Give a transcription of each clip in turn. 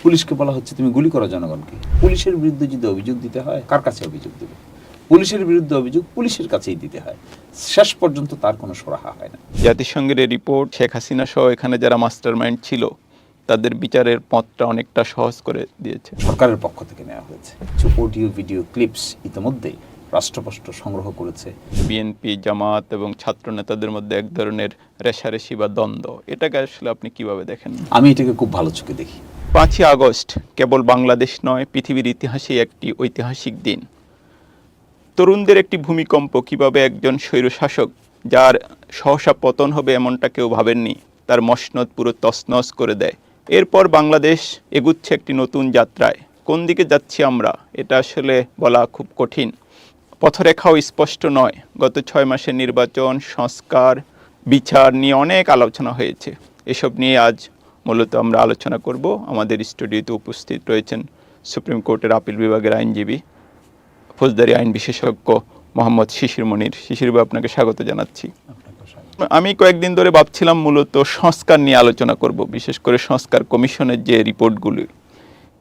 পুলিশকে বলা হচ্ছে তুমি গুলি করো জনগণকে। পুলিশের বিরুদ্ধে যদি অভিযোগ দিতে হয় কার কাছে অভিযোগ দেবে? পুলিশের বিরুদ্ধে অভিযোগ পুলিশের কাছেই দিতে হয়, শেষ পর্যন্ত তার কোনো সুরাহা হয় না। জাতিসংঘের এই রিপোর্ট শেখ হাসিনা সহ এখানে যারা মাস্টারমাইন্ড ছিল তাদের বিচারের পথটা অনেকটা সহজ করে দিয়েছে। সরকারের পক্ষ থেকে নেওয়া হয়েছে কিছু অডিও ভিডিও ক্লিপস ইতিমধ্যেই রাষ্ট্রপক্ষ সংগ্রহ করেছে। বিএনপি, জামাত এবং ছাত্র নেতাদের মধ্যে এক ধরনের রেষারেষি বা দ্বন্দ্ব, এটাকে আসলে আপনি কিভাবে দেখেন? আমি এটাকে খুব ভালো চোখে দেখি। 5ই আগস্ট কেবল বাংলাদেশ নয়, পৃথিবীর ইতিহাসে একটি ঐতিহাসিক দিন। তরুণদের একটি ভূমিকম্প, কিভাবে একজন স্বৈরশাসক যার সহসা পতন হবে এমনটা কেউ ভাবেননি, তার মসনদ পুরো তছনছ করে দেয়। এরপর বাংলাদেশ এগুচ্ছে একটি নতুন যাত্রায়। কোন দিকে যাচ্ছি আমরা, এটা আসলে বলা খুব কঠিন। পথরেখাও স্পষ্ট নয়। গত 6 মাসের নির্বাচন, সংস্কার, বিচার নিয়ে অনেক আলোচনা হয়েছে। এসব নিয়ে আজ মূলত আমরা আলোচনা করব। আমাদের স্টুডিওতে উপস্থিত রয়েছেন সুপ্রিম কোর্টের আপিল বিভাগের আইনজীবী, ফৌজদারি আইন বিশেষজ্ঞ মোহাম্মদ শিশির মনির। শিশির ভাই, আপনাকে স্বাগত জানাচ্ছি। আমি কয়েকদিন ধরে ভাবছিলাম মূলত সংস্কার নিয়ে আলোচনা করব, বিশেষ করে সংস্কার কমিশনের যে রিপোর্টগুলি।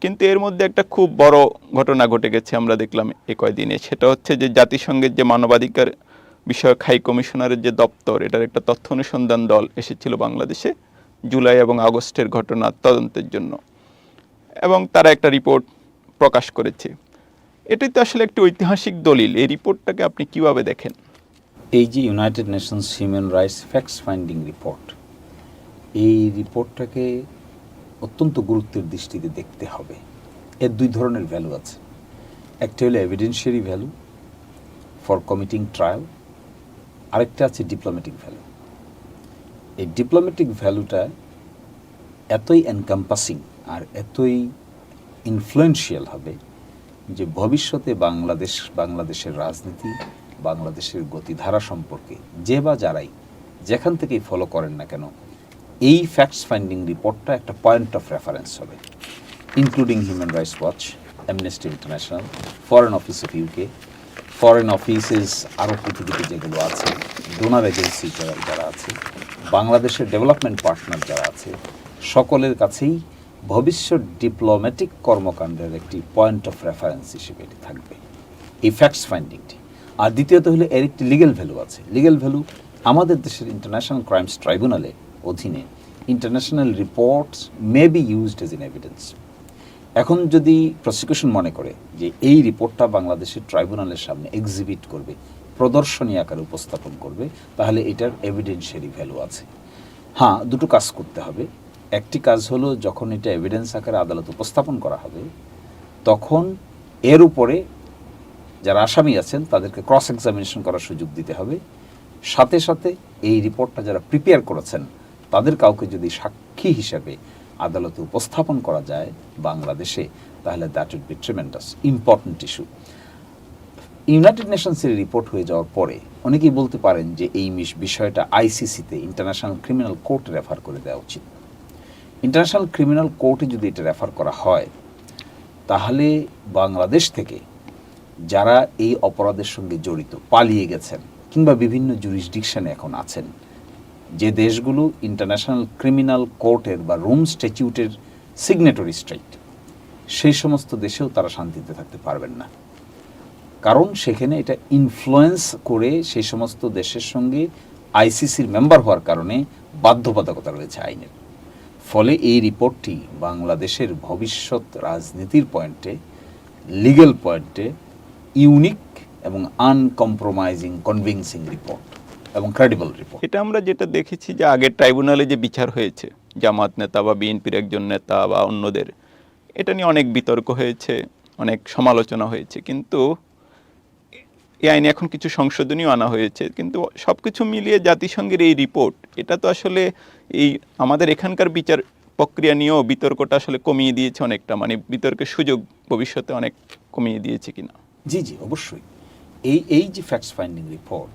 কিন্তু এর মধ্যে একটা খুব বড় ঘটনা ঘটে গেছে আমরা দেখলাম এই কয়দিনে। সেটা হচ্ছে যে জাতিসংঘের যে মানবাধিকার বিষয়ক হাই কমিশনারের যে দপ্তর, এটার একটা তথ্য অনুসন্ধান দল এসেছিল বাংলাদেশে জুলাই এবং আগস্টের ঘটনা তদন্তের জন্য, এবং তারা একটা রিপোর্ট প্রকাশ করেছে। এটাই তো আসলে একটি ঐতিহাসিক দলিল। এই রিপোর্টটাকে আপনি কিভাবে দেখেন? এই যে United Nations human rights facts finding report, এই রিপোর্টটাকে অত্যন্ত গুরুত্বের দৃষ্টিতে দেখতে হবে। এর দুই ধরনের ভ্যালু আছে। একটা হলো এভিডেন্সিয়ারি ভ্যালু ফর কমিটিং ট্রায়াল, আরেকটা আছে ডিপ্লোম্যাটিক ভ্যালু। এই ডিপ্লোম্যাটিক ভ্যালুটা এতই এনকাম্পাসিং আর এতই ইনফ্লুয়েন্সিয়াল হবে যে ভবিষ্যতে বাংলাদেশের রাজনীতি, বাংলাদেশের গতিধারা সম্পর্কে যে বা যারাই যেখান থেকেই ফলো করেন না কেন, এই ফ্যাক্টস ফাইন্ডিং রিপোর্টটা একটা পয়েন্ট অফ রেফারেন্স হবে, including human rights watch, amnesty international, foreign office of UK, foreign offices আরও পৃথিবীতে যেগুলো আছে, ডোনার এজেন্সি যারা আছে, বাংলাদেশের ডেভেলপমেন্ট পার্টনার যারা আছে, সকলের কাছেই ভবিষ্যৎ ডিপ্লোম্যাটিক কর্মকাণ্ডের একটি পয়েন্ট অফ রেফারেন্স হিসেবে এটি থাকবে, এই ফ্যাক্টস ফাইন্ডিংটি। আর দ্বিতীয়ত হলো এর একটি লিগ্যাল ভ্যালু আছে। লিগ্যাল ভ্যালু আমাদের দেশের ইন্টারন্যাশনাল ক্রাইমস ট্রাইব্যুনালের অধীনে international reports may be used as in evidence. এখন যদি প্রসিকিউশন মনে করে যে এই রিপোর্টটা বাংলাদেশের ট্রাইব্যুনালের সামনে এক্সিবিট করবে, প্রদর্শনী আকারে উপস্থাপন করবে, তাহলে এটার এভিডেন্সিয়ারি ভ্যালু আছে। হ্যাঁ, দুটো কাজ করতে হবে। একটি কাজ হলো যখন এটা এভিডেন্স আকারে আদালত উপস্থাপন করা হবে, তখন এর উপরে যারা আসামি আছেন তাদেরকে ক্রস এক্সামিনেশন করার সুযোগ দিতে হবে। সাথে সাথে এই রিপোর্টটা যারা প্রিপেয়ার করেছেন তাদের কাউকে যদি সাক্ষী হিসেবে আদালতে উপস্থাপন করা যায় বাংলাদেশে, তাহলে that would be tremendous important issue. United নেশনসের রিপোর্ট হয়ে যাওয়ার পরে অনেকেই বলতে পারেন যে এই বিষয়টা আইসিসিতে, ইন্টারন্যাশনাল ক্রিমিনাল কোর্টে রেফার করে দেওয়া উচিত। ইন্টারন্যাশনাল ক্রিমিনাল কোর্টে যদি এটা রেফার করা হয়, তাহলে বাংলাদেশ থেকে যারা এই অপরাধের সঙ্গে জড়িত, পালিয়ে গেছেন কিংবা বিভিন্ন জুরিসডিকশনে এখন আছেন, যে দেশগুলো ইন্টারন্যাশনাল ক্রিমিনাল কোর্টের বা রোম স্ট্যাটিউটের সিগনেটরি স্টেট, সেই সমস্ত দেশেও তারা শান্তিতে থাকতে পারবেন না। কারণ সেখানে এটা ইনফ্লুয়েন্স করে সেই সমস্ত দেশের সঙ্গে আইসিসির মেম্বার হওয়ার কারণে বাধ্যবাধকতা রয়েছে আইনের। ফলে এই রিপোর্টটি বাংলাদেশের ভবিষ্যৎ রাজনীতির পয়েন্টে, লিগ্যাল পয়েন্টে ইউনিক এবং আনকম্প্রোমাইজিং কনভিন্সিং রিপোর্ট এবং ক্রেডিবল রিপোর্ট। এটা আমরা যেটা দেখেছি যে আগের ট্রাইব্যুনালে যে বিচার হয়েছে জামাত নেতা বা বিএনপির একজন নেতা বা অন্যদের, এটা নিয়ে অনেক বিতর্ক হয়েছে, অনেক সমালোচনা হয়েছে, কিন্তু এই আইনে এখন কিছু সংশোধনীও আনা হয়েছে। কিন্তু সব কিছু মিলিয়ে জাতিসংঘের এই রিপোর্ট, এটা তো আসলে এই আমাদের এখানকার বিচার প্রক্রিয়া নিয়েও বিতর্কটা আসলে কমিয়ে দিয়েছে অনেকটা, মানে বিতর্কের সুযোগ ভবিষ্যতে অনেক কমিয়ে দিয়েছে কিনা? জি জি, অবশ্যই। এই যে ফ্যাক্টস ফাইন্ডিং রিপোর্ট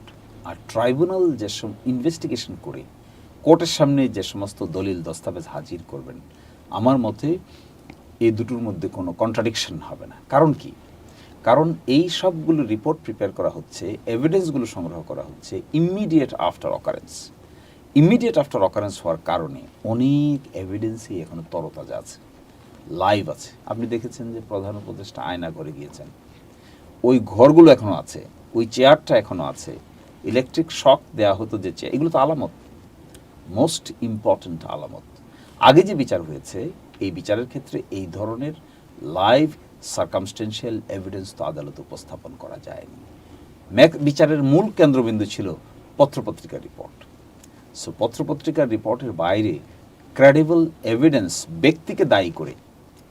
আর ট্রাইব্যুনাল যে ইনভেস্টিগেশন করে কোর্টের সামনে যে সমস্ত দলিল দস্তাবেজ হাজির করবেন, আমার মতে এই দুটোর মধ্যে কোনো কন্ট্রাডিকশন হবে না। কারণ কি? কারণ এই সবগুলো রিপোর্ট প্রিপেয়ার করা হচ্ছে, এভিডেন্সগুলো সংগ্রহ করা হচ্ছে immediate after occurrence. Immediate after occurrence হওয়ার কারণে অনেক এভিডেন্সই এখনো তরতাজা আছে। লাইভ আছে। আপনি দেখেছেন যে প্রধান উপদেষ্টা আয়না করে গিয়েছেন, ওই ঘরগুলো এখনো আছে, ওই চেয়ারটা এখনো আছে, ইলেকট্রিক শক দেওয়া হতো যে চেয়ার, এগুলো তো আলামত, মোস্ট ইম্পর্ট্যান্ট আলামত। আগে যে বিচার হয়েছে এই বিচারের ক্ষেত্রে এই ধরনের লাইভ সার্কামস্টেন্সিয়াল এভিডেন্স তো আদালতে উপস্থাপন করা যায়নি। বিচারের মূল কেন্দ্রবিন্দু ছিল পত্রপত্রিকার রিপোর্ট। সো পত্রপত্রিকার রিপোর্টের বাইরে ক্রেডিবল এভিডেন্স ব্যক্তিকে দায়ী করে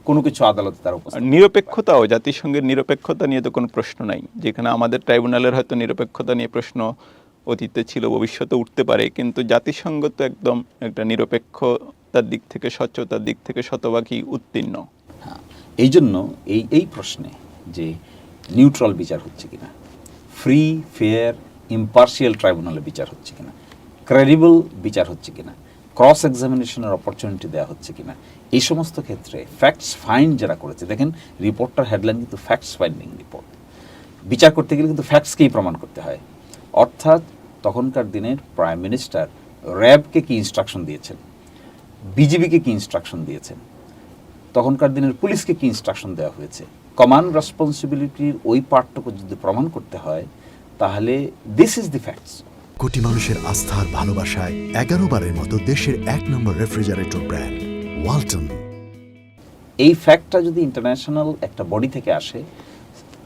কোনো কিছু আদালতে তার নিরপেক্ষতাও, জাতিসংঘের নিরপেক্ষতা নিয়ে তো কোনো প্রশ্ন নাই, যেখানে আমাদের ট্রাইব্যুনালের হয়তো নিরপেক্ষতা নিয়ে প্রশ্ন অতীতে ছিল, ভবিষ্যতে উঠতে পারে, কিন্তু জাতিসংঘ তো একদম একটা নিরপেক্ষতার দিক থেকে, স্বচ্ছতার দিক থেকে শতভাগই উত্তীর্ণ। হ্যাঁ, এই জন্য এই প্রশ্নে যে নিউট্রাল বিচার হচ্ছে কিনা, ফ্রি ফেয়ার ইম্পার্শিয়াল ট্রাইব্যুনালে বিচার হচ্ছে কিনা, ক্রেডিবল বিচার হচ্ছে কিনা, ক্রস এক্সামিনেশনের অপরচুনিটি দেওয়া হচ্ছে কিনা, এই সমস্ত ক্ষেত্রে ফ্যাক্টস ফাইন্ড যারা করেছে, দেখেন রিপোর্টটার হেডলাইন কিন্তু ফ্যাক্টস ফাইন্ডিং রিপোর্ট। বিচার করতে গেলে কিন্তু ফ্যাক্টসকেই প্রমাণ করতে হয়। অর্থাৎ তখনকার দিনের প্রাইম মিনিস্টার র্যাবকে কি ইনস্ট্রাকশন দিয়েছেন, বিজিবিকে কি ইনস্ট্রাকশন দিয়েছেন, তখনকার দিনের পুলিশকে কি ইনস্ট্রাকশন দেওয়া হয়েছে, কমান্ড রেসপন্সিবিলিটির ওই পার্টটুকু যদি প্রমাণ করতে হয় তাহলে দিস ইজ দি ফ্যাক্টস। কোটি মানুষের আস্থার ভালোবাসায় 11 বারের মতো দেশের 1 নম্বর রেফ্রিজারেটর ব্র্যান্ড ওয়ালটন। এই ফ্যাক্টটা যদি ইন্টারন্যাশনাল একটা বডি থেকে আসে,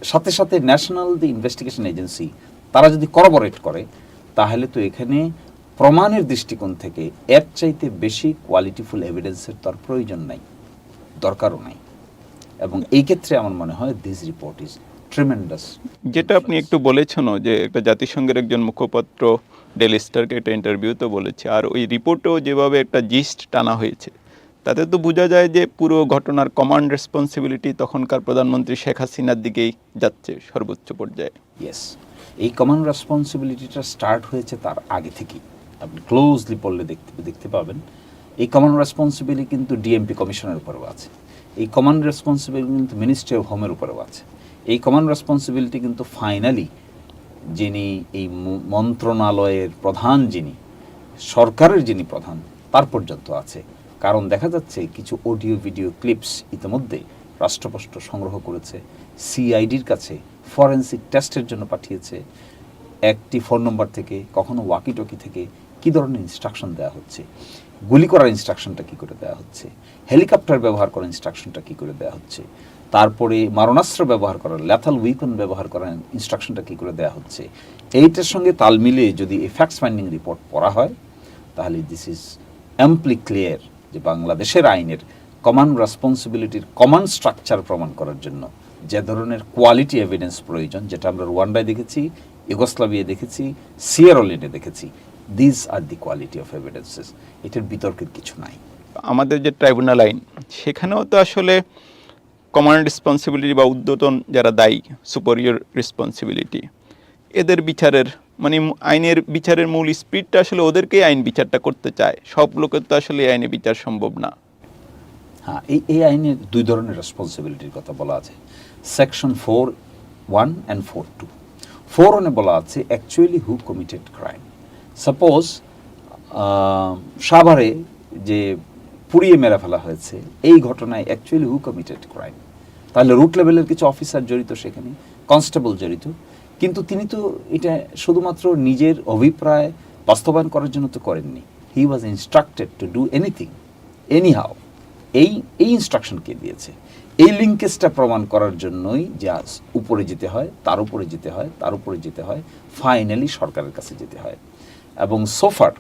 সাথে সাথে ন্যাশনাল দি ইনভেস্টিগেশন এজেন্সি তারা যদি করবোরেট করে, তাহলে তো এখানে প্রমাণের দৃষ্টিকোণ থেকে এর চাইতে বেশি কোয়ালিটিফুল এভিডেন্সের তার প্রয়োজন নাই, দরকারও নাই। এবং এই ক্ষেত্রে আমার মনে হয় দিস রিপোর্ট ইজ ট্রিমেন্ডাস। যেটা আপনি একটু বলেছেন যে একটা জাতিসংঘের একজন মুখপাত্র ডেলি স্টারকে একটা ইন্টারভিউতে বলেছে, আর ওই রিপোর্টেও যেভাবে একটা জিস্ট টানা হয়েছে, তাতে তো বোঝা যায় যে পুরো ঘটনার কমান্ড রেসপন্সিবিলিটি তখনকার প্রধানমন্ত্রী শেখ হাসিনার দিকেই যাচ্ছে সর্বোচ্চ পর্যায়ে। ইয়েস, এই কমান্ড রেসপন্সিবিলিটিটা স্টার্ট হয়েছে তার আগে থেকেই। আপনি ক্লোজলি পড়লে দেখতে পাবেন এই কমান্ড রেসপন্সিবিলিটি কিন্তু ডিএমপি কমিশনের উপরেও আছে, এই কমান্ড রেসপন্সিবিলিটি কিন্তু মিনিস্ট্রি অফ হোমের উপরেও আছে, এই কমান্ড রেসপন্সিবিলিটি কিন্তু ফাইনালি যিনি এই মন্ত্রণালয়ের প্রধান, যিনি সরকারের যিনি প্রধান, তার পর্যন্ত আছে। কারণ দেখা যাচ্ছে কিছু অডিও ভিডিও ক্লিপস ইতিমধ্যে রাষ্ট্রপক্ষ সংগ্রহ করেছে, সিআইডির কাছে ফরেন্সিক টেস্টের জন্য পাঠিয়েছে। একটি ফোন নম্বর থেকে, কখনো ওয়াকিটকি থেকে কী ধরনের ইনস্ট্রাকশন দেওয়া হচ্ছে, গুলি করার ইনস্ট্রাকশনটা কী করে দেওয়া হচ্ছে, হেলিকপ্টার ব্যবহার করার ইনস্ট্রাকশনটা কী করে দেওয়া হচ্ছে, তারপরে মারণাস্ত্র ব্যবহার করার, ল্যাথাল উইপন ব্যবহার করার ইনস্ট্রাকশনটা কী করে দেওয়া হচ্ছে। এইটার সঙ্গে তাল মিলিয়ে যদি এই ফ্যাক্টস ফাইন্ডিং রিপোর্ট পড়া হয়, তাহলে দিস ইজ অ্যাম্পলি ক্লিয়ার যে বাংলাদেশের আইনের কমান্ড রেসপন্সিবিলিটির কমান্ড স্ট্রাকচার প্রমাণ করার জন্য যে ধরনের কোয়ালিটি এভিডেন্স প্রয়োজন, যেটা আমরা রুয়ান্ডায় দেখেছি, ইউগোস্লাভিয়ায় দেখেছি, সিয়েরা লিওনে দেখেছি, this are the quality of evidences. এটার বিতর্কের কিছু নাই। আমাদের যে ট্রাইব্যুনাল আইন, সেখানেও তো আসলে কমান্ড রেসপন্সিবিলিটি বা ঊর্ধ্বতন যারা দায়ী, সুপেরিয়র রেসপন্সিবিলিটি, এদের বিচারের মানে আইনের বিচারের মূল স্পিডটা আসলে ওদেরকেই আইন বিচারটা করতে চায়, সব লোকের তো আসলে এই আইনে বিচার সম্ভব না। হ্যাঁ, এই আইনের দুই ধরনের রেসপন্সিবিলিটির কথা বলা আছে, সেকশন 4(1) অ্যান্ড 4(2). 4(1) বলা আছে অ্যাকচুয়ালি হু কমিটেড ক্রাইম। সাপোজ সাভারে যে পুড়িয়ে মেরে ফেলা হয়েছে, এই ঘটনায় অ্যাকচুয়ালি হু কমিটেড ক্রাইম, তাহলে রুট লেভেলের কিছু অফিসার জড়িত, সেখানে কনস্টেবল জড়িত, কিন্তু তিনি তো এটা শুধুমাত্র নিজের অভিপ্রায় বাস্তবায়ন করার জন্য তো করেননি, he was instructed to do anything anyhow. এই ইনস্ট্রাকশন কে দিয়েছে? এই লিঙ্কেজটা প্রমাণ করার জন্যই যা উপরে যেতে হয়, তার উপরে যেতে হয়, তার উপরে যেতে হয়, ফাইনালি সরকারের কাছে যেতে হয়। এবং সোফার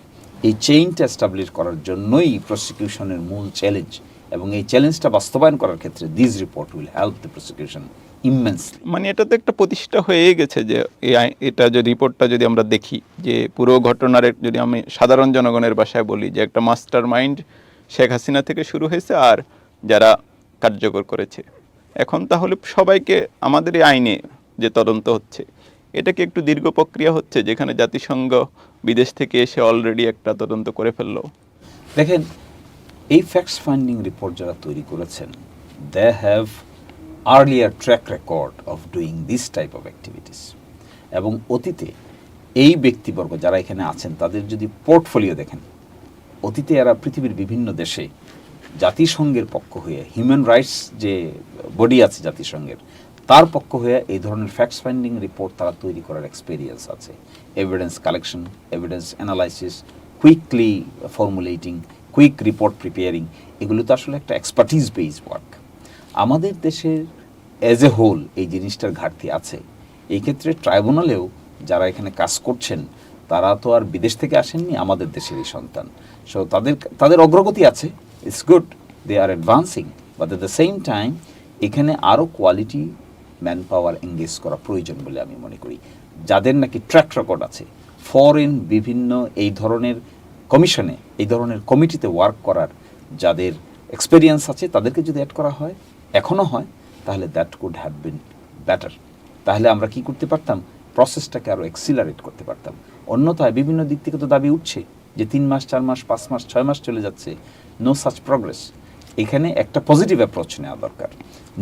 এই চেইনটা এস্টাবলিশ করার জন্যই প্রসিকিউশনের মূল চ্যালেঞ্জ, এবং এই চ্যালেঞ্জটা বাস্তবায়ন করার ক্ষেত্রে this report will help the prosecution immensely. মানে এটা তো একটা প্রতিষ্ঠা হয়ে গেছে যে এটা যে রিপোর্টটা যদি আমরা দেখি, যে পুরো ঘটনার যদি আমি সাধারণ জনগণের ভাষায় বলি, যে একটা মাস্টার মাইন্ড শেখ হাসিনা থেকে শুরু হয়েছে আর যারা কার্যকর করেছে, এখন তাহলে সবাইকে আমাদের এই আইনে যে তদন্ত হচ্ছে, এটা কি একটু দীর্ঘ প্রক্রিয়া হচ্ছে, যেখানে জাতিসংঘ বিদেশ থেকে এসে অলরেডি একটা তদন্ত করে ফেললো? দেখেন, এই ফ্যাক্টস ফাইন্ডিং রিপোর্ট যারা তৈরি করেছেন, they have earlier track record of doing this type of activities. এবং অতীতে এই ব্যক্তিবর্গ যারা এখানে আছেন, তাদের যদি পোর্টফোলিও দেখেন, অতীতে এরা পৃথিবীর বিভিন্ন দেশে জাতিসংঘের পক্ষ হয়ে, হিউম্যান রাইটস যে বডি আছে জাতিসংঘের, তার পক্ষ হয়ে এই ধরনের ফ্যাক্টস ফাইন্ডিং রিপোর্ট তারা তৈরি করার এক্সপেরিয়েন্স আছে। Evidence collection, evidence analysis, quickly formulating, quick report preparing, এগুলো তো আসলে একটা এক্সপার্টিজ বেসড ওয়ার্ক। আমাদের দেশের অ্যাজ এ হোল এই জিনিসটার ঘাটতি আছে। এই ক্ষেত্রে ট্রাইব্যুনালেও যারা এখানে কাজ করছেন তারা তো আর বিদেশ থেকে আসেননি, আমাদের দেশেরই সন্তান। সো তাদের অগ্রগতি আছে, it's good, they are advancing, but at the same time এখানে আরও কোয়ালিটি ম্যান পাওয়ার এঙ্গেজ করা প্রয়োজন বলে আমি মনে করি। যাদের নাকি ট্র্যাক রেকর্ড আছে ফরেন বিভিন্ন এই ধরনের কমিশনে, এই ধরনের কমিটিতে ওয়ার্ক করার যাদের এক্সপেরিয়েন্স আছে, তাদেরকে যদি অ্যাড করা হয়, এখনও হয়, তাহলে that could have been better. তাহলে আমরা কি করতে পারতাম, প্রসেসটাকে আরও এক্সিলারেট করতে পারতাম। অন্যথায় বিভিন্ন দিক থেকে তো দাবি উঠছে যে 3 মাস 4 মাস 5 মাস 6 মাস চলে যাচ্ছে, নো সাচ প্রগ্রেস। এখানে একটা পজিটিভ অ্যাপ্রোচ নেওয়া দরকার।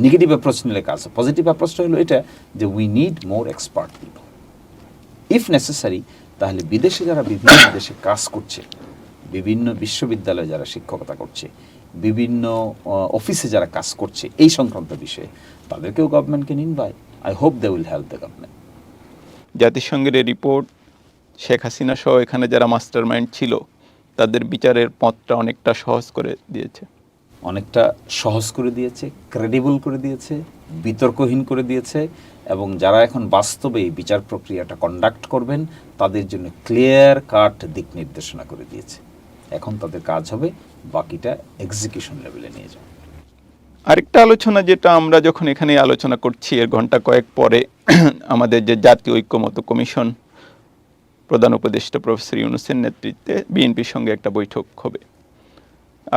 নেগেটিভ অ্যাপ্রোচ নিলে কাজ, পজিটিভ অ্যাপ্রোচটা হলো এটা যে we need more expert people if necessary. তাহলে বিদেশে যারা বিভিন্ন দেশে কাজ করছে, বিভিন্ন বিশ্ববিদ্যালয়ে যারা শিক্ষকতা করছে, বিভিন্ন অফিসে যারা কাজ করছে এই সংক্রান্ত বিষয়ে, তাদেরকেও গভর্নমেন্টকে নিন বাই। I hope they will help the government. জাতিসংঘের এই রিপোর্ট শেখ হাসিনা সহ এখানে যারা মাস্টার মাইন্ড ছিল তাদের বিচারের পথটা অনেকটা সহজ করে দিয়েছে, অনেকটা সহজ করে দিয়েছে, ক্রেডিবল করে দিয়েছে, বিতর্কহীন করে দিয়েছে, এবং যারা এখন বাস্তবে এই বিচার প্রক্রিয়াটা কন্ডাক্ট করবেন তাদের জন্য ক্লিয়ার কাট দিক নির্দেশনা করে দিয়েছে। এখন তাদের কাজ হবে বাকিটা এক্সিকিউশন লেভেলে নিয়ে যাওয়া। আরেকটা আলোচনা যেটা আমরা যখন এখানে আলোচনা করছি এর ঘন্টা কয়েক পরে আমাদের যে জাতীয় ঐক্যমত্য কমিশন প্রধান উপদেষ্টা প্রফেসর ইউনূসের নেতৃত্বে বিএনপির সঙ্গে একটা বৈঠক হবে।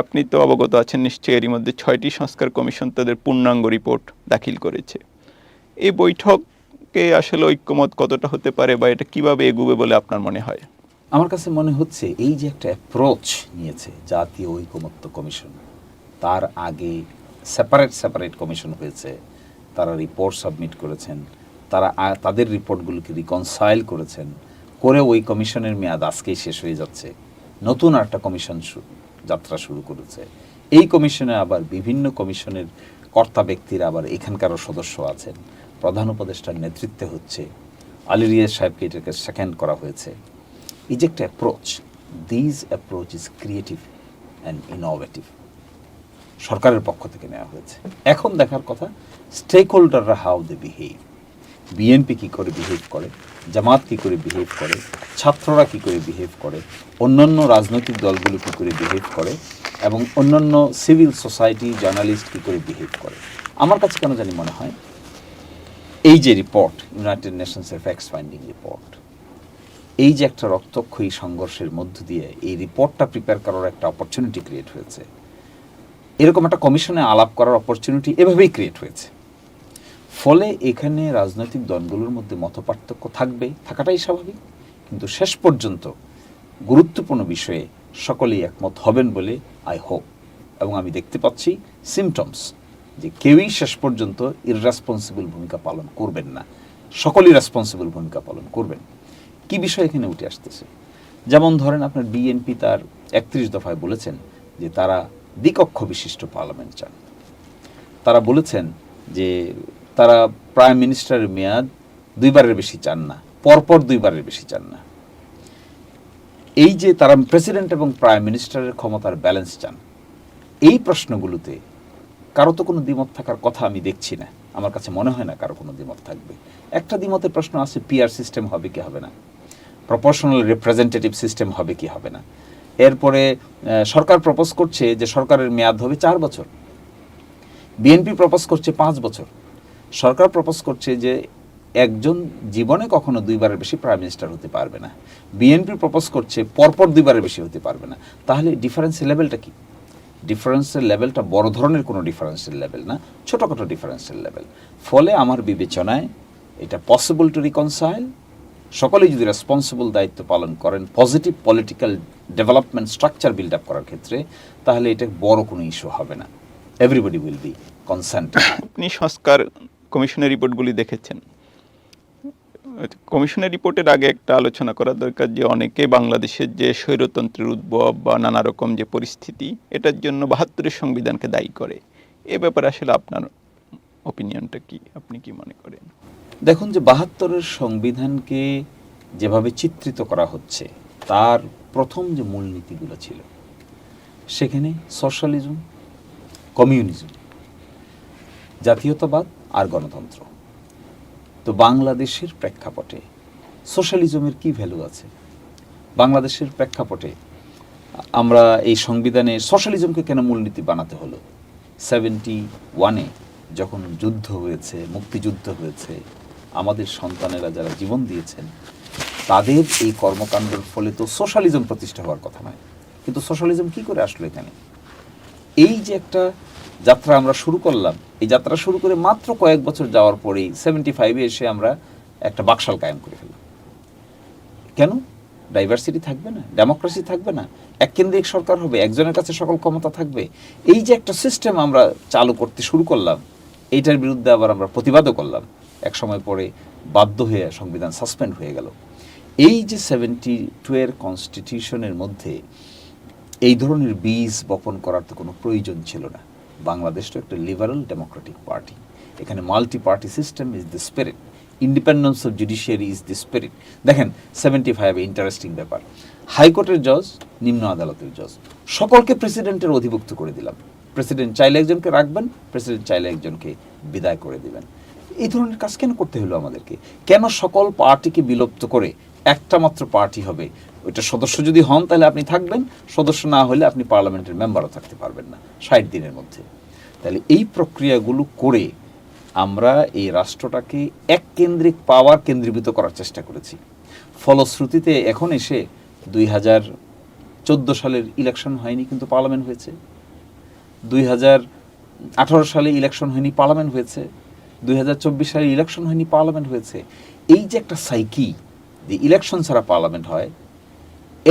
আপনি তো অবগত আছেন নিশ্চয়ই, এরই মধ্যে 6টি সংস্কার কমিশন তাদের পূর্ণাঙ্গ রিপোর্ট দাখিল করেছে। এই বৈঠকে আসলে ঐক্যমত কতটা হতে পারে বা এটা কিভাবে এগুবে বলে আপনার মনে হয়? আমার কাছে মনে হচ্ছে এই যে একটা অ্যাপ্রোচ নিয়েছে জাতীয় ঐকমত্য কমিশন, তার আগে সেপারেট কমিশন হয়েছে, তারা রিপোর্ট সাবমিট করেছেন, তারা তাদের রিপোর্টগুলোকে রিকনসাইল করেছেন, করে ওই কমিশনের মেয়াদ আজকেই শেষ হয়ে যাচ্ছে, নতুন একটা কমিশন যাত্রা শুরু করেছে। এই কমিশনে আবার বিভিন্ন কমিশনের কর্তা ব্যক্তিরা আবার এখানকারও সদস্য আছেন, প্রধান উপদেষ্টার নেতৃত্বে হচ্ছে, আলী রিয়াজ সাহেবকে এটাকে সেকেন্ড করা হয়েছে। এই যে একটা approach, this approach is creative and innovative, সরকারের পক্ষ থেকে নেওয়া হয়েছে। এখন দেখার কথা স্টেক হোল্ডাররা হাউ দে বিহেভ, বিএনপি কী করে বিহেভ করে, জামাত কী করে বিহেভ করে, ছাত্ররা কী করে বিহেভ করে, অন্যান্য রাজনৈতিক দলগুলো কী করে বিহেভ করে, এবং অন্যান্য সিভিল সোসাইটি জার্নালিস্ট কী করে বিহেভ করে। আমার কাছে কেন জানি মনে হয় এই যে রিপোর্ট, ইউনাইটেড নেশনসের ফ্যাক্টস ফাইন্ডিং রিপোর্ট, এই যে একটা রক্তক্ষয়ী সংঘর্ষের মধ্য দিয়ে এই রিপোর্টটা প্রিপেয়ার করার একটা অপরচুনিটি ক্রিয়েট হয়েছে, এরকম একটা কমিশনে আলাপ করার অপরচুনিটি এভাবেই ক্রিয়েট হয়েছে। ফলে এখানে রাজনৈতিক দলগুলোর মধ্যে মতপার্থক্য থাকবে, থাকাটাই স্বাভাবিক, কিন্তু শেষ পর্যন্ত গুরুত্বপূর্ণ বিষয়ে সকলেই একমত হবেন বলে আই হোপ। এবং আমি দেখতে পাচ্ছি সিমটমস যে কেউই শেষ পর্যন্ত ইররেসপন্সিবল ভূমিকা পালন করবেন না, সকলেই রেসপন্সিবল ভূমিকা পালন করবেন। কি বিষয় এখানে উঠে আসতেছে, যেমন ধরেন আপনার বিএনপি তার 31 দফায় বলেছেন যে তারা দ্বিকক্ষ বিশিষ্ট পার্লামেন্ট চান। তারা বলেছেন যে তারা প্রাইম মিনিস্টারের মেয়াদ 2 বারের বেশি চান না, পরপর 2 বারের বেশি চান না। এই যে তারা প্রেসিডেন্ট এবং প্রাইম মিনিস্টারের ক্ষমতার ব্যালেন্স চান, এই প্রশ্নগুলোতে কারো তো কোনো দ্বিমত থাকার কথা আমি দেখছি না। আমার কাছে মনে হয় না কারো কোনো দ্বিমত থাকবে। একটা দ্বিমতের প্রশ্ন আছে, পিআর সিস্টেম হবে কি হবে না, প্রপোর্শনাল রিপ্রেজেন্টেটিভ সিস্টেম হবে কি হবে না। এরপরে সরকার প্রপোজ করছে যে সরকারের মেয়াদ হবে 4 বছর, বিএনপি প্রপোজ করছে 5 বছর, সরকার প্রপোজ করছে যে একজন জীবনে কখনো 2 বারের বেশি প্রাইম মিনিস্টার হতে পারবে না, বিএনপি প্রপোজ করছে পরপর 2 বারের বেশি হতে পারবে না। তাহলে ডিফারেন্সের লেভেলটা কি? ডিফারেন্সের লেভেলটা বড় ধরনের কোনো ডিফারেন্সের লেভেল না, ছোটোখাটো ডিফারেন্সের লেভেল। ফলে আমার বিবেচনায় এটা পসিবল টু রিকনসাইল। সকলেই যদি রেসপন্সিবল দায়িত্ব পালন করেন positive political development structure build up করার ক্ষেত্রে, তাহলে এটা বড় কোনো ইস্যু হবে না, এভরিবডি উইল বি কনসেন্ট। আপনি সংস্কার কমিশনের রিপোর্টগুলি দেখেছেন, কমিশনের রিপোর্টের আগে একটা আলোচনা করা দরকার যে অনেকে বাংলাদেশের যে স্বৈরতন্ত্রের উদ্ভব বা নানা রকম যে পরিস্থিতি এটার জন্য ৭২-এর সংবিধানকে দায়ী করে। এ ব্যাপারে আসলে আপনার ওপিনিয়নটা কি, আপনি কি মনে করেন? দেখুন, যে ৭২-এর সংবিধানকে যেভাবে চিত্রিত করা হচ্ছে তার প্রথম যে মূলনীতিগুলো ছিল সেখানে সোশ্যালিজম, কমিউনিজম, জাতীয়তাবাদ আর গণতন্ত্র। তো বাংলাদেশের প্রেক্ষাপটে সোশ্যালিজমের কি ভ্যালু আছে? বাংলাদেশের প্রেক্ষাপটে আমরা এই সংবিধানে সোশ্যালিজমকে কেন মূলনীতি বানাতে হলো? 71-এ যখন যুদ্ধ হয়েছে, মুক্তিযুদ্ধ হয়েছে, আমাদের সন্তানেরা যারা জীবন দিয়েছেন তাদের এই কর্মকাণ্ডের ফলে তো সোশ্যালিজম প্রতিষ্ঠা হওয়ার কথা নয়। কিন্তু সোশ্যালিজম কি করে আসলো এখানে? এই যে একটা যাত্রা আমরা শুরু করলাম, এই যাত্রা শুরু করে মাত্র কয়েক বছর যাওয়ার পরেই 75-এ এসে আমরা একটা বাকশাল কায়েম করে ফেললাম। কেন? ডাইভার্সিটি থাকবে না, ডেমোক্রেসি থাকবে না, এককেন্দ্রিক সরকার হবে, একজনের কাছে সকল ক্ষমতা থাকবে। এই যে একটা সিস্টেম আমরা চালু করতে শুরু করলাম, এইটার বিরুদ্ধে আবার আমরা প্রতিবাদও করলাম। এক সময় পরে বাধ্য হয়ে সংবিধান সাসপেন্ড হয়ে গেল। এই যে 72-এর কনস্টিটিউশনের মধ্যে এই ধরনের বীজ বপন করার তো কোনো প্রয়োজন ছিল না। বাংলাদেশ তো একটা লিবারাল ডেমোক্রেটিক পার্টি, এখানে multi party system is the spirit, independence of judiciary is the spirit. দেখেন 75-এ ইন্টারেস্টিং ব্যাপার, হাইকোর্টের জজ, নিম্ন আদালতের জজ সকলকে প্রেসিডেন্টের অধিভুক্ত করে দিলাম। প্রেসিডেন্ট চাইলে একজনকে রাখবেন, প্রেসিডেন্ট চাইলে একজনকে বিদায় করে দিবেন। এই ধরনের কাজ কেন করতে হলো আমাদেরকে? কেন সকল পার্টিকে বিলুপ্ত করে একটা মাত্র পার্টি হবে? ওইটা সদস্য যদি হন তাহলে আপনি থাকবেন, সদস্য না হলে আপনি পার্লামেন্টের মেম্বারও থাকতে পারবেন না 60 দিনের মধ্যে। তাহলে এই প্রক্রিয়াগুলো করে আমরা এই রাষ্ট্রটাকে এককেন্দ্রিক পাওয়ার কেন্দ্রীভূত করার চেষ্টা করেছি। ফলশ্রুতিতে এখন এসে 2014 সালের ইলেকশন হয়নি কিন্তু পার্লামেন্ট হয়েছে, 2018 সালে ইলেকশন হয়নি পার্লামেন্ট হয়েছে, 2024 সালে ইলেকশন হয়নি পার্লামেন্ট হয়েছে। এই যে একটা সাইকি, যে ইলেকশন ছাড়া পার্লামেন্ট হয়,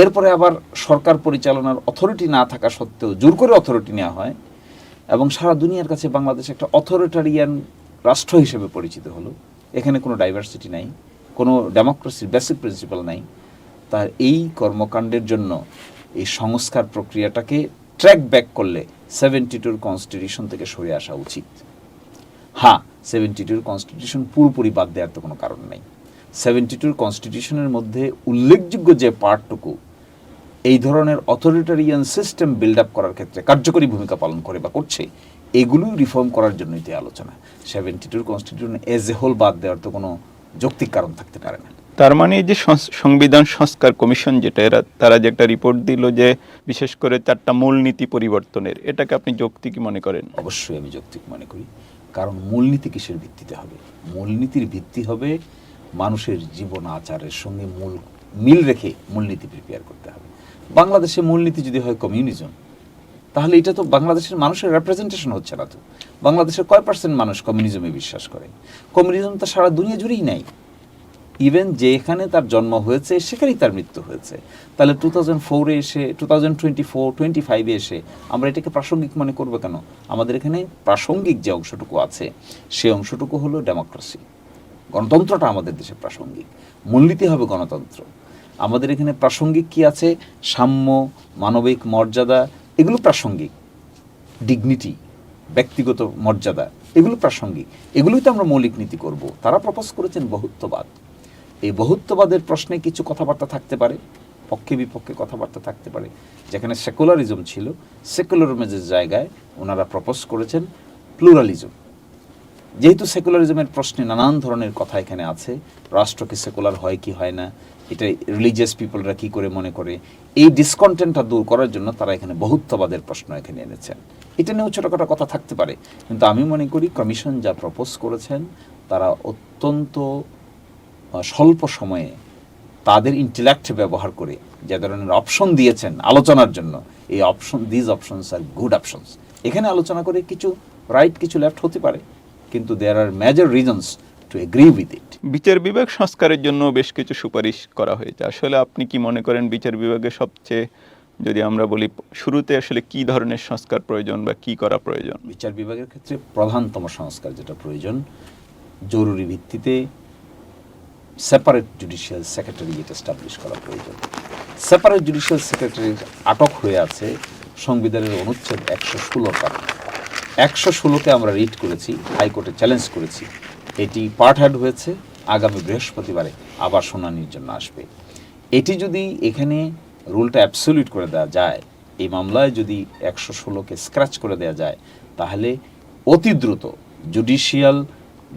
এরপরে আবার সরকার পরিচালনার অথরিটি না থাকা সত্ত্বেও জোর করে অথরিটি নেওয়া হয় এবং সারা দুনিয়ার কাছে বাংলাদেশ একটা অথরিটারিয়ান রাষ্ট্র হিসেবে পরিচিত হলো। এখানে কোনো ডাইভার্সিটি নাই, কোনো ডেমোক্রেসির বেসিক প্রিন্সিপাল নাই। তার এই কর্মকাণ্ডের জন্য এই সংস্কার প্রক্রিয়াটাকে ট্র্যাক ব্যাক করলে 72-র কনস্টিটিউশন থেকে সরে আসা উচিত। হ্যাঁ, 72-র কনস্টিটিউশন পুরোপুরি বাদ দেওয়ার তো কোনো কারণ নেই। 72-র কনস্টিটিউশনের মধ্যে উল্লেখযোগ্য যে পার্টটুকু এই ধরনের অথরিটারিয়ান সিস্টেম বিল্ড আপ করার ক্ষেত্রে কার্যকরী ভূমিকা পালন করে বা করছে, এগুলোই রিফর্ম করার জন্যই তো আলোচনা। 72-র কনস্টিটিউশন এজ এ হোল বাদ দেওয়ার তো কোনো যৌক্তিক কারণ থাকতে পারে না। তার মানে এই যে সংবিধান সংস্কার কমিশন যেটা তারা যে একটা রিপোর্ট দিল যে বিশেষ করে 4টা মূলনীতি পরিবর্তনের, এটাকে আপনি যৌক্তিক মনে করেন? অবশ্যই আমি যৌক্তিক মনে করি, কারণ মূলনীতি কিসের ভিত্তিতে হবে? মূলনীতির ভিত্তি হবে মানুষের জীবন আচারের সঙ্গে মিল রেখে মূলনীতি প্রিপেয়ার করতে হবে। বাংলাদেশে মূলনীতি যদি হয় কমিউনিজম, তাহলে এটা তো বাংলাদেশের মানুষের রেপ্রেজেন্টেশন হচ্ছে না। তো বাংলাদেশের কয় পার্সেন্ট মানুষ কমিউনিজমে বিশ্বাস করে? কমিউনিজম তো সারা দুনিয়া জুড়েই নাই। ইভেন যেখানে তার জন্ম হয়েছে সেখানেই তার মৃত্যু হয়েছে। তাহলে 2004-এ এসে 2024-25-এ এসে আমরা এটাকে প্রাসঙ্গিক মনে করবো কেন? আমাদের এখানে প্রাসঙ্গিক যে অংশটুকু আছে সেই অংশটুকু হলো ডেমোক্রেসি, গণতন্ত্রটা আমাদের দেশে প্রাসঙ্গিক, মূলনীতি হবে গণতন্ত্র। আমাদের এখানে প্রাসঙ্গিক কি আছে? সাম্য, মানবিক মর্যাদা, এগুলো প্রাসঙ্গিক। ডিগনিটি, ব্যক্তিগত মর্যাদা, এগুলো প্রাসঙ্গিক। এগুলোই তো আমরা মৌলিক নীতি করব। তারা প্রপোজ করেছেন বহুত্ববাদ। এই বহুত্ববাদের প্রশ্নে কিছু কথাবার্তা থাকতে পারে, পক্ষে বিপক্ষে কথাবার্তা থাকতে পারে। যেখানে সেকুলারিজম ছিল, সেকুলারিজমের জায়গায় ওনারা প্রপোজ করেছেন প্লুরালিজম। যেহেতু সেকুলারিজমের প্রশ্নে নানান ধরনের কথা এখানে আছে, রাষ্ট্র কি সেকুলার হয় কি হয় না, এটা রিলিজিয়াস পিপলরা কি করে মনে করে, এই ডিসকন্টেন্টটা দূর করার জন্য তারা এখানে বহুত্ববাদের প্রশ্ন এখানে এনেছেন। এটা নিয়েও ছোটোখাটো কথা থাকতে পারে, কিন্তু আমি মনে করি কমিশন যা প্রপোজ করেছেন তারা অত্যন্ত স্বল্প সময়ে তাদের ইন্টেলেক্ট ব্যবহার করে যে ধরনের অপশন দিয়েছেন আলোচনার জন্য, এই this options are good options. এখানে আলোচনা করে কিছু রাইট কিছু লেফট হতে পারে, কিন্তু there are major reasons to agree with it. বিচার বিভাগ সংস্কারের জন্য বেশ কিছু সুপারিশ করা হয়েছে। আসলে আপনি কি মনে করেন বিচার বিভাগের সবচেয়ে, যদি আমরা বলি শুরুতে আসলে কি ধরনের সংস্কার প্রয়োজন বা কি করা প্রয়োজন? বিচার বিভাগের ক্ষেত্রে প্রধানতম সংস্কার যেটা প্রয়োজন, জরুরি ভিত্তিতে সেপারেট জুডিশিয়াল সেক্রেটারিয়েট এস্টাবলিশ করা প্রয়োজন। সেপারেট জুডিশিয়াল সেক্রেটারি আটক হয়ে আছে সংবিধানের অনুচ্ছেদ 116 কারণে। 116কে আমরা রিড করেছি, হাইকোর্টে চ্যালেঞ্জ করেছি, এটি পার্ট হ্যাড হয়েছে, আগামী বৃহস্পতিবারে আবার শুনানির জন্য আসবে। এটি যদি এখানে রুলটা অ্যাবসলিউট করে দেওয়া যায়, এই মামলায় যদি 116কে স্ক্র্যাচ করে দেওয়া যায়, তাহলে অতি দ্রুত জুডিশিয়াল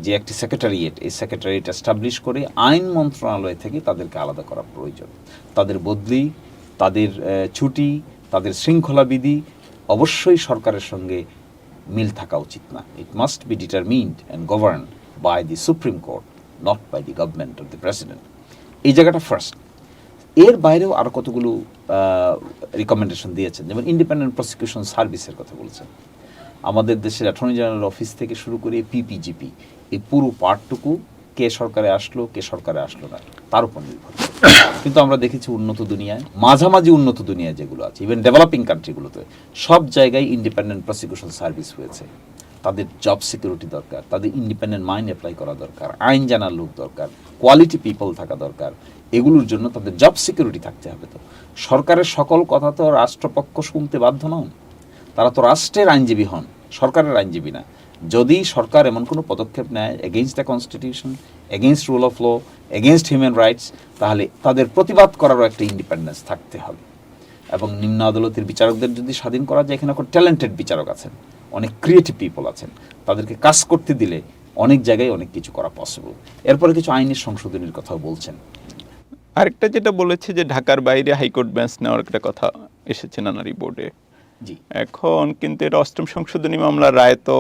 যে একটি সেক্রেটারিয়েট, এই সেক্রেটারিয়েট এস্টাবলিশ করে আইন মন্ত্রণালয় থেকে তাদেরকে আলাদা করা প্রয়োজন। তাদের বদলি, তাদের ছুটি, তাদের শৃঙ্খলাবিধি অবশ্যই সরকারের সঙ্গে মিল থাকা উচিত না। It must be determined and govern by the Supreme Court, not by the government of the president. এই জায়গাটা ফার্স্ট। এর বাইরেও আরও কতগুলো রিকমেন্ডেশন দিয়েছেন, যেমন ইন্ডিপেন্ডেন্ট প্রসিকিউশন সার্ভিসের কথা বলছেন। আমাদের দেশের অ্যাটর্নি জেনারেল অফিস থেকে শুরু করে পিপিজিপি, এই পুরো পার্টটুকু কে সরকারে আসলো কে সরকারে আসলো না তার উপর নির্ভর করে। কিন্তু আমরা দেখেছি উন্নত দুনিয়ায়, মাঝামাঝি উন্নত দুনিয়ায় যেগুলো আছে, ইভেন ডেভেলপিং কান্ট্রিগুলোতে সব জায়গায় ইন্ডিপেন্ডেন্ট প্রসিকিউশন সার্ভিস হয়েছে। তাদের জব সিকিউরিটি দরকার, তাদের ইন্ডিপেন্ডেন্ট মাইন্ড অ্যাপ্লাই করা দরকার, আইন জানার লোক দরকার, কোয়ালিটি পিপল থাকা দরকার। এগুলোর জন্য তাদের জব সিকিউরিটি থাকতে হবে। তো সরকারের সকল কথা তো রাষ্ট্রপক্ষ শুনতে বাধ্য নন, তারা তো রাষ্ট্রের আইনজীবী হন, সরকারের আইনজীবী না। যদি সরকার এমন কোনো পদক্ষেপ নেয় against the constitution, against rule of law, against human rights, তাহলে তাদের প্রতিবাদ করারও একটা ইন্ডিপেন্ডেন্স থাকতে হবে। এবং নিম্ন আদালতের বিচারকদের যদি স্বাধীন করা যায়, এখানে ট্যালেন্টেড বিচারক আছেন, অনেক ক্রিয়েটিভ পিপল আছেন, তাদেরকে কাজ করতে দিলে অনেক জায়গায় অনেক কিছু করা পসিবল। এরপরে কিছু আইনের সংশোধনের কথাও বলছেন। আরেকটা যেটা বলেছে যে ঢাকার বাইরে হাইকোর্ট বেঞ্চ নেওয়ার একটা কথা এসেছে নানা রিপোর্টে। জি, এখন কিন্তু এটা অষ্টম সংশোধনী মামলার রায়, তো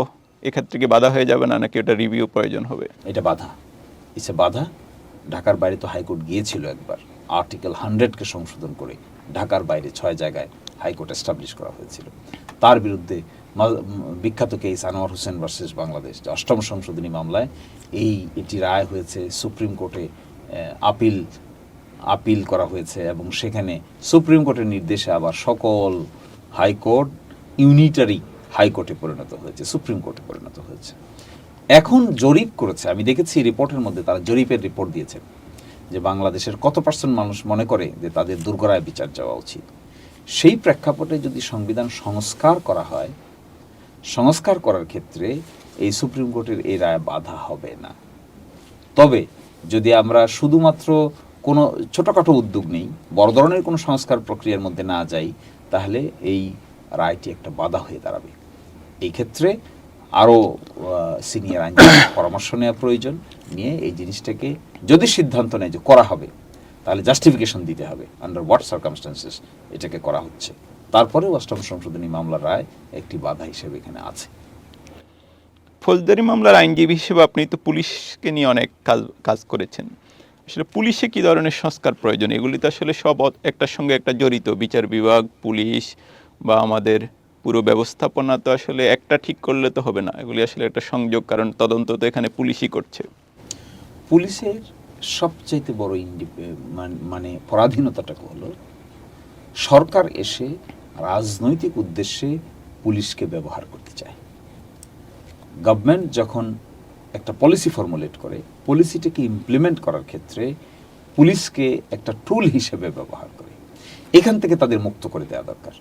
এক্ষেত্রে কি বাধা হয়ে যাবে না, নাকি ওটা রিভিউ প্রয়োজন হবে? এটা বাধা, ইসে বাধা। ঢাকার বাইরে তো হাইকোর্ট গিয়েছিল একবার, আর্টিকেল 100কে সংশোধন করে ঢাকার বাইরে 6 জায়গায় হাইকোর্ট এস্টাবলিশ করা হয়েছিল। তার বিরুদ্ধে বিখ্যাত কেস আনোয়ার হোসেন ভার্সেস বাংলাদেশ, যে অষ্টম সংশোধনী মামলায় এটি রায় হয়েছে, সুপ্রিম কোর্টে আপিল করা হয়েছে, এবং সেখানে সুপ্রিম কোর্টের নির্দেশে আবার সকল হাইকোর্ট ইউনিটারি হাইকোর্টে পরিণত হয়েছে, সুপ্রিম কোর্টে পরিণত হয়েছে। এখন জরিপ করেছে, আমি দেখেছি রিপোর্টের মধ্যে তারা জরিপের রিপোর্ট দিয়েছেন যে বাংলাদেশের কত পার্সেন্ট মানুষ মনে করে যে তাদের দুর্গরায় বিচার যাওয়া উচিত। সেই প্রেক্ষাপটে যদি সংবিধান সংস্কার করা হয়, সংস্কার করার ক্ষেত্রে এই সুপ্রিম কোর্টের এই রায় বাধা হবে না। তবে যদি আমরা শুধুমাত্র কোনো ছোটোখাটো উদ্যোগ নেই, বড় ধরনের কোনো সংস্কার প্রক্রিয়ার মধ্যে না যাই, তাহলে এই রায়টি একটা বাধা হয়ে দাঁড়াবে। এই ক্ষেত্রে আরও সিনিয়র আইনজীবীর পরামর্শ নেওয়া প্রয়োজন, নিয়ে এই জিনিসটাকে যদি সিদ্ধান্ত নেয় যে করা হবে, তাহলে জাস্টিফিকেশন দিতে হবে আন্ডার হোয়াট সার্কামস্টান্সেস এটাকে করা হচ্ছে। তারপরেও অষ্টম সংশোধনী মামলার রায় একটি বাধা হিসেবে এখানে আছে। ফৌজদারি মামলার আইনজীবী হিসেবে আপনি তো পুলিশকে নিয়ে অনেক কাজ করেছেন। আসলে পুলিশে কী ধরনের সংস্কার প্রয়োজন? এগুলি তো আসলে সব একটার সঙ্গে একটা জড়িত, বিচার বিভাগ, পুলিশ বা আমাদের পুরো ব্যবস্থাপনা তো আসলে একটা ঠিক করলে তো হবে না, এগুলি আসলে একটা সংযোগ, কারণ তদন্ত তো এখানে পুলিশই করছে। পুলিশের সবচাইতে বড় মানে পরাধীনতাটাকে হলো সরকার এসে রাজনৈতিক উদ্দেশ্যে পুলিশকে ব্যবহার করতে চায়। গভর্নমেন্ট যখন একটা পলিসি ফর্মুলেট করে, পলিসিটাকে ইমপ্লিমেন্ট করার ক্ষেত্রে পুলিশকে একটা টুল হিসেবে ব্যবহার করে। এখান থেকে তাদের মুক্ত করে দেওয়া দরকার,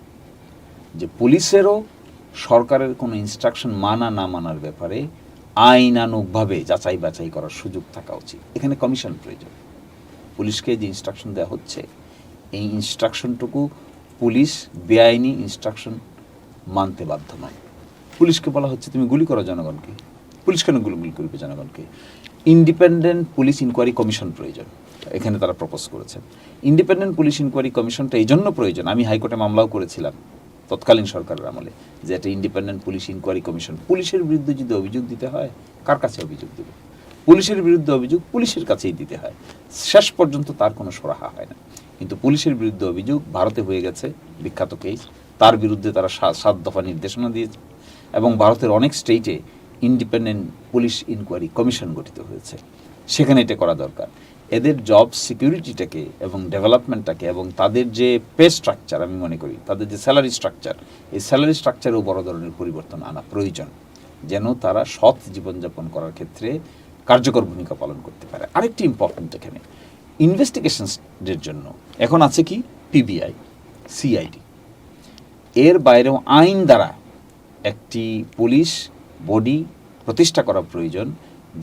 যে পুলিশেরও সরকারের কোনো ইনস্ট্রাকশন মানা না মানার ব্যাপারে আইনানুগভাবে যাচাই বাছাই করার সুযোগ থাকা উচিত। এখানে কমিশন প্রয়োজন। পুলিশকে যে ইনস্ট্রাকশন দেওয়া হচ্ছে, এই ইনস্ট্রাকশনটুকু পুলিশ বেআইনি ইনস্ট্রাকশন মানতে বাধ্য নয়। পুলিশকে বলা হচ্ছে তুমি গুলি করো জনগণকে, পুলিশ কেন গুলি করবে জনগণকে? ইন্ডিপেন্ডেন্ট পুলিশ ইনকোয়ারি কমিশন প্রয়োজন, এখানে তারা প্রপোজ করেছেন। ইন্ডিপেন্ডেন্ট পুলিশ ইনকোয়ারি কমিশনটা এই জন্য প্রয়োজন, আমি হাইকোর্টে মামলাও করেছিলাম তৎকালীন সরকারের আমলে, যে একটা ইন্ডিপেন্ডেন্ট পুলিশ ইনকোয়ারি কমিশন। পুলিশের বিরুদ্ধে যদি অভিযোগ দিতে হয়, কার কাছে অভিযোগ দেবে? পুলিশের বিরুদ্ধে অভিযোগ পুলিশের কাছেই দিতে হয়, শেষ পর্যন্ত তার কোনো সুরাহা হয় না। কিন্তু পুলিশের বিরুদ্ধে অভিযোগ ভারতে হয়ে গেছে, বিখ্যাত কেস, তার বিরুদ্ধে তারা 7 দফা নির্দেশনা দিয়েছে, এবং ভারতের অনেক স্টেটে ইন্ডিপেন্ডেন্ট পুলিশ ইনকোয়ারি কমিশন গঠিত হয়েছে। সেখানে এটা করা দরকার। এদের জব সিকিউরিটিটাকে এবং ডেভেলপমেন্টটাকে এবং তাদের যে পে স্ট্রাকচার, আমি মনে করি তাদের যে স্যালারি স্ট্রাকচার, এই স্যালারি স্ট্রাকচারেও বড় ধরনের পরিবর্তন আনা প্রয়োজন, যেন তারা সৎ জীবনযাপন করার ক্ষেত্রে কার্যকর ভূমিকা পালন করতে পারে। আরেকটি ইম্পর্টেন্ট এখানে ইনভেস্টিগেশনের জন্য এখন আছে কি পিবিআই, সিআইডি, এর বাইরেও আইন দ্বারা একটি পুলিশ বডি প্রতিষ্ঠা করা প্রয়োজন,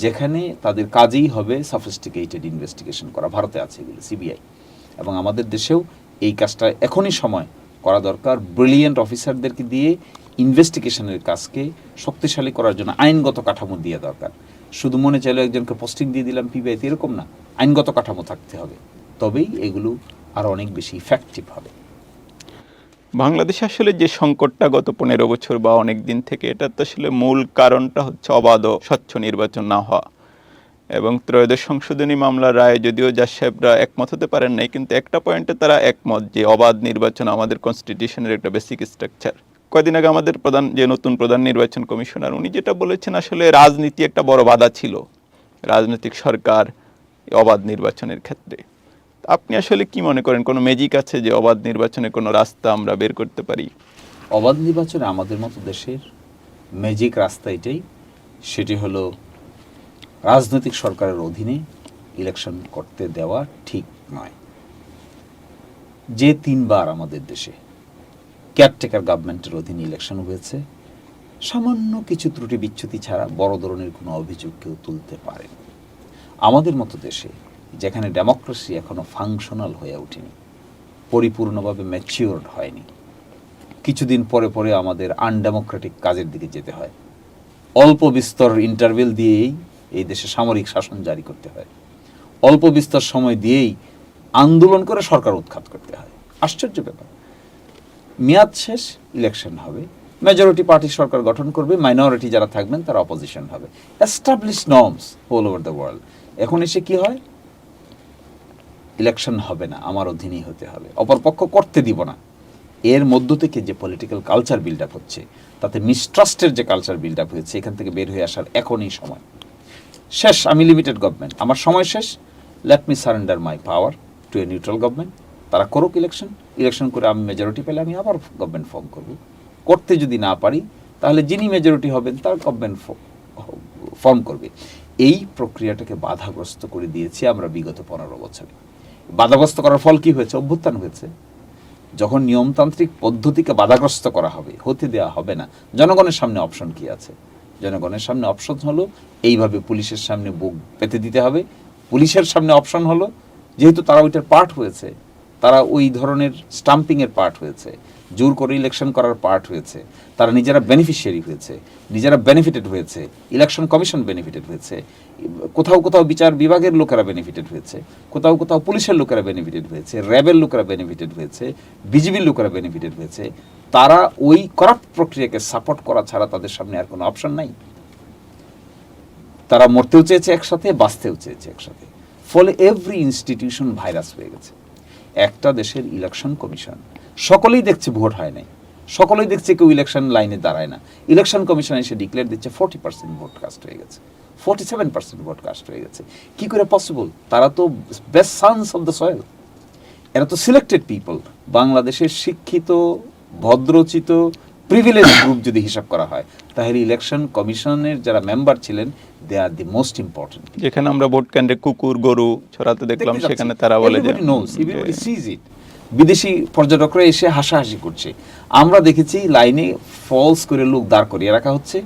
যেখানে তাদের কাজেই হবে সফিস্টিকেটেড ইনভেস্টিগেশন করা। ভারতে আছে এগুলো, সিবিআই, এবং আমাদের দেশেও এই কাজটা এখনই সময় করা দরকার। ব্রিলিয়েন্ট অফিসারদেরকে দিয়ে ইনভেস্টিগেশনের কাজকে শক্তিশালী করার জন্য আইনগত কাঠামো দিয়ে দরকার। শুধু মনে চাইলে একজনকে পোস্টিং দিয়ে দিলাম পিবিআইতে, এরকম না, আইনগত কাঠামো থাকতে হবে, তবেই এগুলো আরও অনেক বেশি ইফেক্টিভ হবে। বাংলাদেশে আসলে যে সংকটটা গত 15 বছর বা অনেক দিন থেকে, এটা তো আসলে মূল কারণটা হচ্ছে অবাধ ও স্বচ্ছ নির্বাচন না হওয়া। এবং ত্রয়োদশ সংশোধনী মামলার রায় যদিও জাজ সাহেবরা একমত হতে পারেন নাই, কিন্তু একটা পয়েন্টে তারা একমত যে অবাধ নির্বাচন আমাদের কনস্টিটিউশনের একটা বেসিক স্ট্রাকচার। কয়েকদিন আগে আমাদের নতুন প্রধান নির্বাচন কমিশনার উনি যেটা বলেছেন, আসলে রাজনীতি একটা বড় বাধা ছিল রাজনৈতিক সরকার অবাধ নির্বাচনের ক্ষেত্রে। আপনি আসলে কি মনে করেন, কোনো ম্যাজিক আছে যে অবাধ নির্বাচনের কোনো রাস্তা আমরা বের করতে পারি? অবাধ নির্বাচনে আমাদের মতো দেশের ম্যাজিক রাস্তা এটাই, সেটি হলো রাজনৈতিক সরকারের অধীনে ইলেকশন করতে দেওয়া ঠিক নয়। যে 3 বার আমাদের দেশে কেয়ারটেকার গভর্নমেন্টের অধীনে ইলেকশন হয়েছে, সামান্য কিছু ত্রুটি বিচ্যুতি ছাড়া বড় ধরনের কোনো অভিযোগ কেউ তুলতে পারেন। আমাদের মতো দেশে যেখানে ডেমোক্রেসি এখনো ফাংশনাল হয়ে ওঠেনি, পরিপূর্ণভাবে ম্যাচিওরড হয়নি, কিছুদিন পরে পরে আমাদের আনডেমোক্রেটিক কাজের দিকে যেতে হয়। অল্প বিস্তর ইন্টারভেল দিয়েই এই দেশে সামরিক শাসন জারি করতে হয়, অল্প বিস্তর সময় দিয়েই আন্দোলন করে সরকার উৎখাত করতে হয়। আশ্চর্য ব্যাপার, মেয়াদ শেষ, ইলেকশন হবে, মেজরিটি পার্টি সরকার গঠন করবে, মাইনরিটি যারা থাকবেন তারা অপোজিশন হবে, establish norms all over the world. এখন এসে কি হয়, ইলেকশন হবে না, আমার অধীনেই হতে হবে, অপরপক্ষ করতে দিব না। এর মধ্য থেকে যে পলিটিক্যাল কালচার বিল্ড আপ হচ্ছে, তাতে মিসট্রাস্টের যে কালচার বিল্ড আপ হয়েছে, এখান থেকে বের হয়ে আসার এখনই সময়। শেষ, আমি লিমিটেড গভর্নমেন্ট, আমার সময় শেষ, let me surrender my power two a neutral government. তারা করুক ইলেকশন করে আমি মেজরিটি পেলে আমি আবার গভর্নমেন্ট ফর্ম করব। করতে যদি না পারি, তাহলে যিনি মেজরিটি হবেন তার গভর্নমেন্ট ফর্ম করবে। এই প্রক্রিয়াটাকে বাধাগ্রস্ত করে দিয়েছি আমরা বিগত 15 বছরে। বাধাগ্রস্ত করার ফল কি হয়েছে? অভ্যুত্থান হয়েছে। যখন নিয়মতান্ত্রিক পদ্ধতিকে বাধাগ্রস্ত করা হবে, হতে দেওয়া হবে না, জনগণের সামনে অপশন কি আছে? জনগণের সামনে অপশন হলো এইভাবে পুলিশের সামনে বুক পেতে দিতে হবে। পুলিশের সামনে অপশন হলো, যেহেতু তারা ওইটার পার্ট হয়েছে, তারা ওই ধরনের স্টাম্পিংয়ের পার্ট হয়েছে, জোর করে ইলেকশন করার পার্ট হয়েছে, তারা নিজেরা বেনিফিশিয়ারি হয়েছে, নিজেরা বেনিফিটেড হয়েছে, ইলেকশন কমিশন বেনিফিটেড হয়েছে, কোথাও কোথাও বিচার বিভাগের লোকেরা বেনিফিটেড হয়েছে, কোথাও কোথাও পুলিশের লোকেরা বেনিফিটেড হয়েছে, র্যাবের লোকেরা বেনিফিটেড হয়েছে, বিজিবির লোকেরা বেনিফিটেড হয়েছে। তারা ওই করাপ্ট প্রক্রিয়াকে সাপোর্ট করা ছাড়া তাদের সামনে আর কোনো অপশন নাই। তারা মরতেও চেয়েছে একসাথে, বাঁচতেও চেয়েছে একসাথে। ফলে এভরি ইনস্টিটিউশন ভাইরাস হয়ে গেছে। একটা দেশের ইলেকশন কমিশন, সকলেই দেখছে ভোট হয় নাই, সকলেই দেখছে কেউ ইলেকশন লাইনে দাঁড়ায় না, ইলেকশন কমিশন এসে ডিক্লেয়ার দিচ্ছে 40% ভোট কাস্ট হয়ে গেছে, 47% ভোট কাস্ট হয়ে গেছে। কি করে পসিবল? তারা তো best Sans of the soil, এরা তো সিলেক্টেড পিপল। বাংলাদেশের শিক্ষিত, ভদ্রচিত, প্রিভিলেজ গ্রুপ যদি হিসাব করা হয়, তাহলে ইলেকশন কমিশনের যারা মেম্বার ছিলেন, দে আর দি মোস্ট ইম্পর্টেন্ট। যেখানে আমরা ভোট কেন্দ্রে কুকুর গরু ছড়াতে দেখলাম, সেখানে তারা বলে যে বিদেশি পর্যটকরা এসে হাসাহাসি করছে। আমরা দেখেছি লাইনে ফলস করে লোক দাঁড় করিয়ে রাখা হচ্ছে,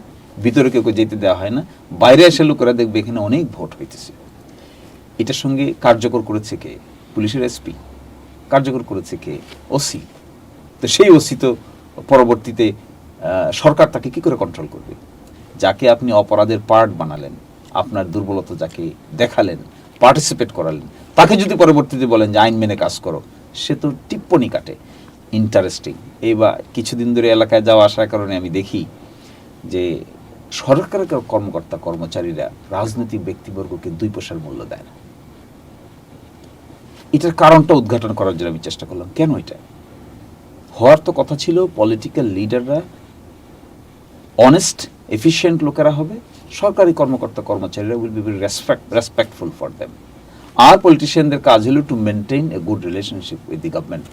ভিতরে কেউ যেতে দেওয়া হয় না, বাইরে এসে লোকেরা দেখবে এখানে অনেক ভোট হইতেছে। এটার সঙ্গে কার্যকর করেছে কে? পুলিশের এসপি। কার্যকর করেছে কে? ওসি। তো সেই ওসি তো পরবর্তীতে সরকার তাকে কি করে কন্ট্রোল করবে? যাকে আপনি অপরাধের পার্ট বানালেন, আপনার দুর্বলতা যাকে দেখালেন, পার্টিসিপেট করালেন, তাকে যদি পরবর্তীতে বলেন যে আইন মেনে কাজ করো, সে তো টিপ্পনি কাটে। ইন্টারেস্টিং, এই বা কিছুদিন ধরে এলাকায় যাওয়া আসার কারণে আমি দেখি যে সরকারের কর্মকর্তা কর্মচারীরা রাজনৈতিক ব্যক্তিবর্গকে 2 পয়সার মূল্য দেয় না। এটার কারণটা উদ্ঘাটন করার জন্য আমি চেষ্টা করলাম। কেন এটা হওয়ার তো কথা ছিল? পলিটিক্যাল লিডাররা অনেস্ট, এফিশিয়েন্ট লোকেরা হবে, সরকারি কর্মকর্তা কর্মচারীরা will be respectful for them. আর পলিটিশিয়ানদের কাজ হলো to maintain a good relationship with the government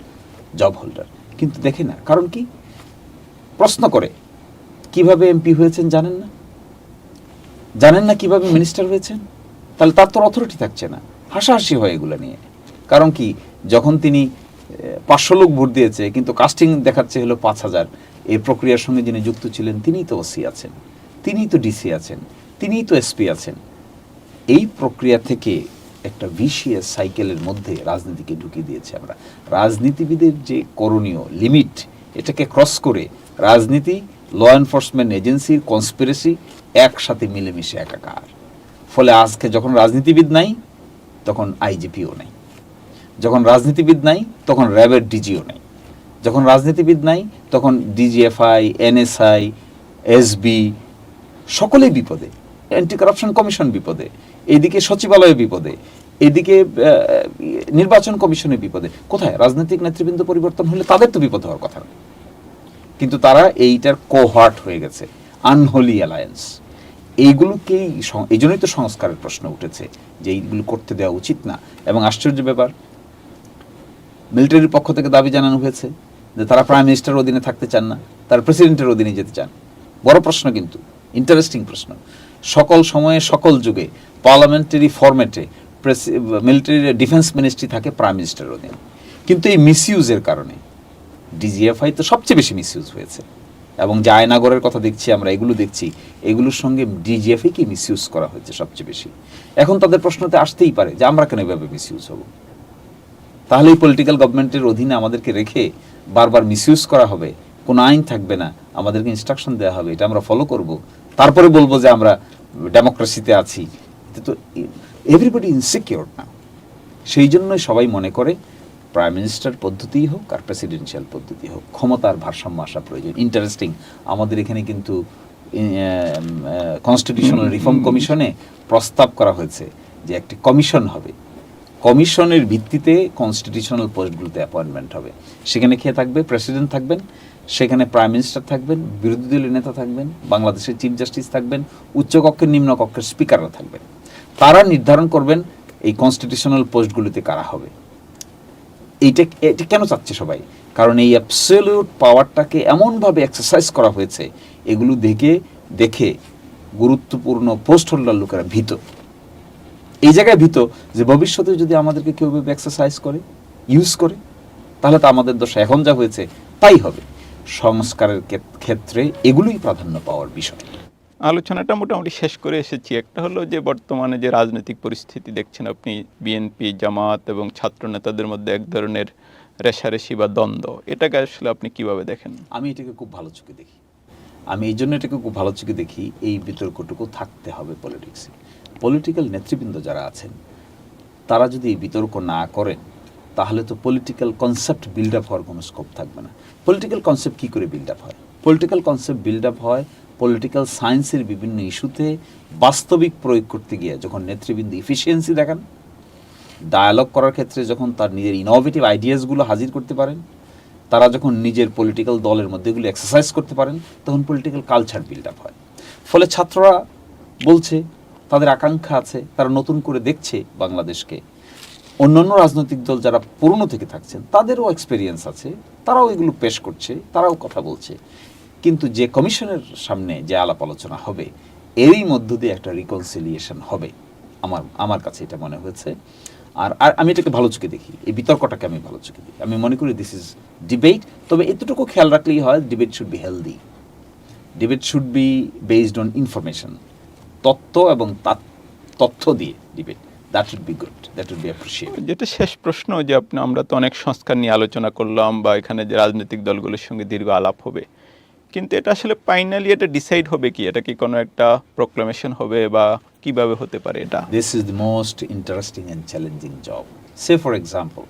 job holder. কিন্তু দেখে না, কারণ কি? প্রশ্ন করে কিভাবে এমপি হয়েছেন জানেন না, জানেন না কিভাবে মিনিস্টার হয়েছেন, তাহলে তার তো অথরিটি থাকছে না, হাসাহাসি হয় এগুলো নিয়ে। কারণ কি, যখন তিনি 500 লোক ভোট দিয়েছে কিন্তু কাস্টিং দেখাচ্ছে হলো 5000, এই প্রক্রিয়ার সঙ্গে যিনি যুক্ত ছিলেন তিনিই তো ওসি আছেন, তিনিই তো ডিসি আছেন, তিনিই তো এসপি আছেন। এই প্রক্রিয়া থেকে একটা ভিশিয়াস সাইকেলের মধ্যে রাজনীতিকে ঢুকিয়ে দিয়েছে আমরা। রাজনীতিবিদের যে করণীয় লিমিট, এটাকে ক্রস করে রাজনীতি, ল এনফোর্সমেন্ট এজেন্সির কনস্পিরেসি একসাথে মিলেমিশে একাকার। ফলে আজকে যখন রাজনীতিবিদ নাই তখন আইজিপিও নাই, যখন রাজনীতিবিদ নাই তখন র্যাবের ডিজিও নাই, যখন রাজনীতিবিদ নাই তখন ডিজিএফআই, এনএসআই, এসবি সকলেই বিপদে, অ্যান্টি কারাপশন কমিশন বিপদে, এদিকে সচিবালয় বিপদে, এদিকে নির্বাচন কমিশনের বিপদে। কোথায় রাজনৈতিক নেতৃবৃন্দ পরিবর্তন হলে তাদের তো বিপদ হওয়ার কথা না, কিন্তু তারা এইটার কোহার্ট হয়ে গেছে, আনহোলি অ্যালায়েন্স। এইগুলোকেই, এই জন্যই তো সংস্কারের প্রশ্ন উঠেছে যে এইগুলো করতে দেওয়া উচিত না। এবং আশ্চর্য ব্যাপার, মিলিটারির পক্ষ থেকে দাবি জানানো হয়েছে যে তারা প্রাইম মিনিস্টারের অধীনে থাকতে চান না, তারা প্রেসিডেন্টের অধীনে যেতে চান। বড় প্রশ্ন, কিন্তু ইন্টারেস্টিং প্রশ্ন। সকল সময়ে সকল যুগে পার্লামেন্টারি ফরম্যাটে মিলিটারি ডিফেন্স মিনিস্ট্রি থাকে প্রাইম মিনিস্টারের অধীনে, কিন্তু এই মিসইউজের কারণে ডিজিএফআই তো সবচেয়ে বেশি মিসইউজ হয়েছে। এবং যে আয়নাগরের কথা দেখছি আমরা, এগুলো দেখছি, এগুলোর সঙ্গে ডিজিএফআইকে মিসইউজ করা হয়েছে সবচেয়ে বেশি। এখন তাদের প্রশ্নতে আসতেই পারে যে আমরা কেন এভাবে মিসইউজ হব? তাহলে এই পলিটিক্যাল গভর্নমেন্টের অধীনে আমাদেরকে রেখে বারবার মিসইউজ করা হবে, কোনো আইন থাকবে না, আমাদেরকে ইনস্ট্রাকশন দেওয়া হবে, এটা আমরা ফলো করব, তারপরে বলবো যে আমরা ডেমোক্রেসিতে আছি। তো এভরিবডি ইনসিকিউর না। সেই জন্যই সবাই মনে করে প্রাইম মিনিস্টার পদ্ধতিই হোক আর প্রেসিডেন্সিয়াল পদ্ধতি হোক, ক্ষমতার ভারসাম্য আসা প্রয়োজন। ইন্টারেস্টিং, আমাদের এখানে কিন্তু কনস্টিটিউশনাল রিফর্ম কমিশনে প্রস্তাব করা হয়েছে যে একটি কমিশন হবে, কমিশনের ভিত্তিতে কনস্টিটিউশনাল পোস্টগুলোতে অ্যাপয়েন্টমেন্ট হবে। সেখানে কে থাকবে? প্রেসিডেন্ট থাকবেন, সেখানে প্রাইম মিনিস্টার থাকবেন, বিরোধী দলীয় নেতা থাকবেন, বাংলাদেশের চিফ জাস্টিস থাকবেন, উচ্চকক্ষের নিম্নকক্ষের স্পিকাররা থাকবেন। তারা নির্ধারণ করবেন এই কনস্টিটিউশনাল পোস্টগুলিতে কারা হবে। এটা কেন চাচ্ছে সবাই? কারণ এই অ্যাবসলিউট পাওয়ারটাকে এমনভাবে এক্সারসাইজ করা হয়েছে, এগুলো দেখে গুরুত্বপূর্ণ পোস্ট হোল্ডার লোকেরা ভীত। এই জায়গায় ভীত যে ভবিষ্যতে যদি আমাদেরকে কেউ এক্সারসাইজ করে, ইউজ করে, তাহলে তো আমাদের দশা এখন যা হয়েছে তাই হবে। সংস্কারের ক্ষেত্রে এগুলোই প্রাধান্য পাওয়ার বিষয়। আলোচনাটা মোটামুটি শেষ করে এসেছি। একটা হলো যে বর্তমানে যে রাজনৈতিক পরিস্থিতি দেখছেন আপনি, বিএনপি, জামাত এবং ছাত্র নেতাদের মধ্যে এক ধরনের রেষারেষি বা দ্বন্দ্ব, এটাকে আসলে আপনি কিভাবে দেখেন? আমি এটাকে খুব ভালো চোখে দেখি। আমি এই জন্য এটাকে খুব ভালো চোখে দেখি, এই বিতর্কটুকু থাকতে হবে পলিটিক্সে। পলিটিক্যাল নেতৃবৃন্দ যারা আছেন তারা যদি এই বিতর্ক না করেন তাহলে তো পলিটিক্যাল কনসেপ্ট বিল্ড আপ হওয়ার কোনো স্কোপ থাকবে না। পলিটিক্যাল কনসেপ্ট কী করে বিল্ড আপ হয়? পলিটিক্যাল কনসেপ্ট বিল্ড আপ হয় পলিটিক্যাল সায়েন্সের বিভিন্ন ইস্যুতে বাস্তবিক প্রয়োগ করতে গিয়ে, যখন নেতৃবৃন্দ ইফিসিয়েন্সি দেখান, ডায়ালগ করার ক্ষেত্রে যখন তার নিজের ইনোভেটিভ আইডিয়াসগুলো হাজির করতে পারেন, তারা যখন নিজের পলিটিক্যাল দলের মধ্যে এগুলো এক্সারসাইজ করতে পারেন, তখন পলিটিক্যাল কালচার বিল্ড আপ হয়। ফলে ছাত্ররা বলছে, তাদের আকাঙ্ক্ষা আছে, তারা নতুন করে দেখছে বাংলাদেশকে। অন্যান্য রাজনৈতিক দল যারা পুরনো থেকে থাকছেন তাদেরও এক্সপেরিয়েন্স আছে, তারাও এগুলো পেশ করছে, তারাও কথা বলছে। কিন্তু যে কমিশনের সামনে যে আলাপ আলোচনা হবে, এরই মধ্য দিয়ে একটা রিকনসিলিয়েশন হবে, আমার কাছে এটা মনে হয়েছে। আর আমি এটাকে ভালো চোখে দেখি, এই বিতর্কটাকে আমি ভালো চোখে দেখি। আমি মনে করি দিস ইজ ডিবেট। তবে এতটুকু খেয়াল রাখলেই হয়, debate should be healthy, debate should be based on information, তথ্য এবং তথ্য দিয়ে debate. That would be good, that would be appreciated. যেটা শেষ প্রশ্ন, যে আমরা তো অনেক সংস্কার নিয়ে আলোচনা করলাম বা এখানে যে রাজনৈতিক দলগুলোর সঙ্গে দীর্ঘ আলাপ হবে, কিন্তু এটা আসলে ফাইনালি এটা ডিসাইড হবে কি? এটা কি কোনো একটা প্রোক্লামেশন হবে বা কিভাবে হতে পারে এটা? This is the most interesting and challenging job. Say for example,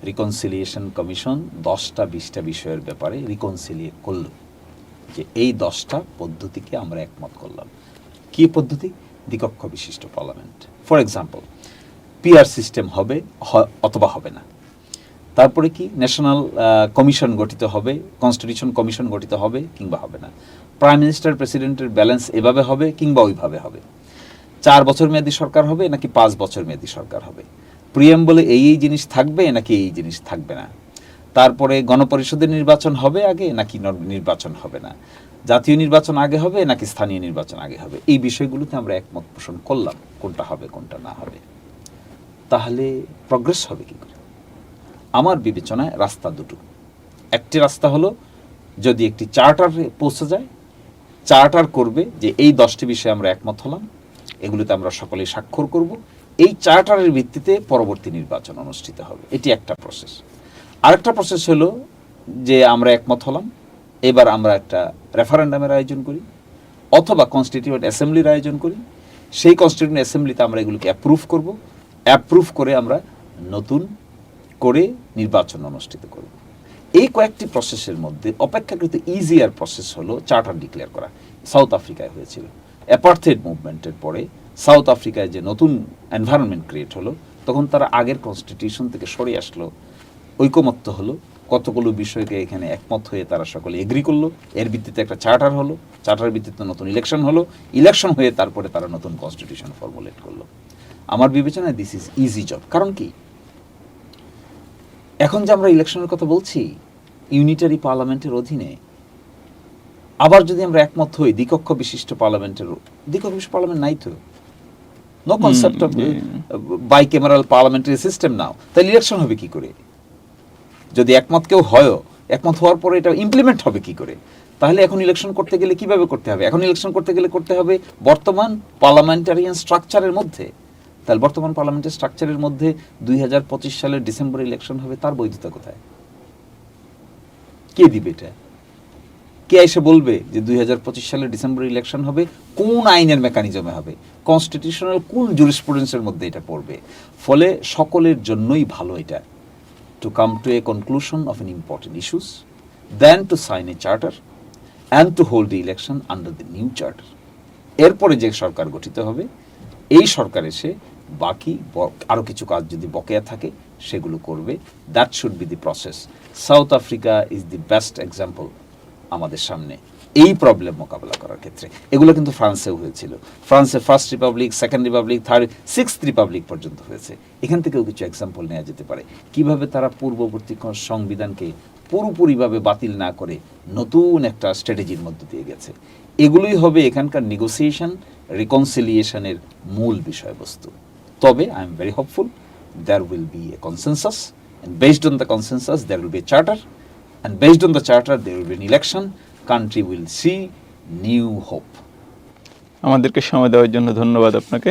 reconciliation commission 10টা-20টা বিষয়ের ব্যাপারে রিকনসিলিয়েট করল, যে এই 10টা পদ্ধতিকে আমরা একমত করলাম। কী পদ্ধতি? দ্বিকক্ষ বিশিষ্ট parliament. For example, PR system হবে অথবা হবে না। তারপরে কি, ন্যাশনাল কমিশন গঠিত হবে, কনস্টিটিউশন কমিশন গঠিত হবে কিংবা হবে না। প্রাইম মিনিস্টার প্রেসিডেন্টের ব্যালেন্স এভাবে হবে কিংবা ওইভাবে হবে। 4 বছর মেয়াদী সরকার হবে নাকি 5 বছর মেয়াদী সরকার হবে। প্রিয়াম্বলে এই জিনিস থাকবে নাকি এই জিনিস থাকবে না। তারপরে গণপরিষদের নির্বাচন হবে আগে নাকি নির্বাচন হবে না, জাতীয় নির্বাচন আগে হবে নাকি স্থানীয় নির্বাচন আগে হবে, এই বিষয়গুলোতে আমরা একমত পোষণ করলাম কোনটা হবে কোনটা না হবে। তাহলে প্রগ্রেস হবে কি করে? আমার বিবেচনায় রাস্তা দুটো। একটি রাস্তা হলো যদি একটি চার্টারে পৌঁছে যায়, চার্টার করবে যে এই 10টি বিষয়ে আমরা একমত হলাম, এগুলোতে আমরা সকলে স্বাক্ষর করব, এই চার্টারের ভিত্তিতে পরবর্তী নির্বাচন অনুষ্ঠিত হবে। এটি একটা প্রসেস। আরেকটা প্রসেস হলো যে আমরা একমত হলাম, এবার আমরা একটা রেফারেন্ডামের আয়োজন করি অথবা কনস্টিটিউয়েন্ট অ্যাসেম্বলির আয়োজন করি। সেই কনস্টিটিউয়েন্ট অ্যাসেম্বলিতে আমরা এগুলোকে অ্যাপ্রুভ করব, অ্যাপ্রুভ করে আমরা নতুন করে নির্বাচন অনুষ্ঠিত করব। এই কয়েকটি প্রসেসের মধ্যে অপেক্ষাকৃত ইজিয়ার প্রসেস হলো চার্টার ডিক্লেয়ার করা। সাউথ আফ্রিকায় হয়েছিল অ্যাপার্থেড মুভমেন্টের পরে। সাউথ আফ্রিকায় যে নতুন এনভায়রনমেন্ট ক্রিয়েট হলো, তখন তারা আগের কনস্টিটিউশন থেকে সরে আসলো, ঐকমত্য হলো, কতগুলো বিষয়কে এখানে একমত হয়ে তারা সকলে এগ্রি করলো, এর ভিত্তিতে একটা চার্টার হলো, চার্টারের ভিত্তিতে নতুন ইলেকশন হলো, ইলেকশন হয়ে তারপরে তারা নতুন কনস্টিটিউশন ফর্মুলেট করলো। আমার বিবেচনায় দিস ইজ ইজি জব। কারণ কি, এখন যে আমরা ইলেকশনের কথা বলছি ইউনিটারি পার্লামেন্টের অধীনে, আবার যদি আমরা একমত হই দ্বিকক্ষ বিশিষ্ট পার্লামেন্টের, দ্বিকক্ষ বিশিষ্ট পার্লামেন্ট নাই তো, no concept of bicameral parliamentary system now, তাহলে ইলেকশন হবে কি করে? যদি একমত কেউ হয়, একমত হওয়ার পরে এটা ইমপ্লিমেন্ট হবে কি করে? তাহলে এখন ইলেকশন করতে গেলে কিভাবে করতে হবে? এখন ইলেকশন করতে গেলে করতে হবে বর্তমান পার্লামেন্টারিয়ান স্ট্রাকচারের মধ্যে। তাহলে বর্তমান পার্লামেন্টের স্ট্রাকচারের মধ্যে 2025 সালের ডিসেম্বরে ইলেকশন হবে, তার বৈধতা কোথায়? কে দিবে এটা? কে এসে বলবে যে 2025 সালের ডিসেম্বরে ইলেকশন হবে, কোন আইনের মেকানিজমে হবে, কনস্টিটিউশনাল কোন জুরিসপ্রুডেন্সের মধ্যে এটা পড়বে? ফলে সকলের জন্যই ভালো এটা, to come to a conclusion of an important issues, then to sign a charter and to hold the election under the new charter. এরপরে যে সরকার গঠিত হবে, এই সরকার এসে বাকি আরও কিছু কাজ যদি বকেয়া থাকে সেগুলো করবে। That should be the process. South Africa is the best example আমাদের সামনে এই প্রবলেম মোকাবেলা করার ক্ষেত্রে। এগুলো কিন্তু ফ্রান্সেও হয়েছিল। ফ্রান্সে first Republic, second Republic, third, sixth Republic পর্যন্ত হয়েছে। এখান থেকেও কিছু এক্সাম্পল নেওয়া যেতে পারে, কিভাবে তারা পূর্ববর্তী সংবিধানকে পুরোপুরিভাবে বাতিল না করে নতুন একটা স্ট্র্যাটেজির মধ্য দিয়ে গেছে। এগুলোই হবে এখানকার নেগোসিয়েশন, রিকনসিলিয়েশনের মূল বিষয়বস্তু। তবে I am very hopeful there will be a consensus, and based on the consensus there will be a charter, and based on the charter there will be an election. Country will see new hope. আমাদেরকে সময় দেওয়ার জন্য ধন্যবাদ আপনাকে।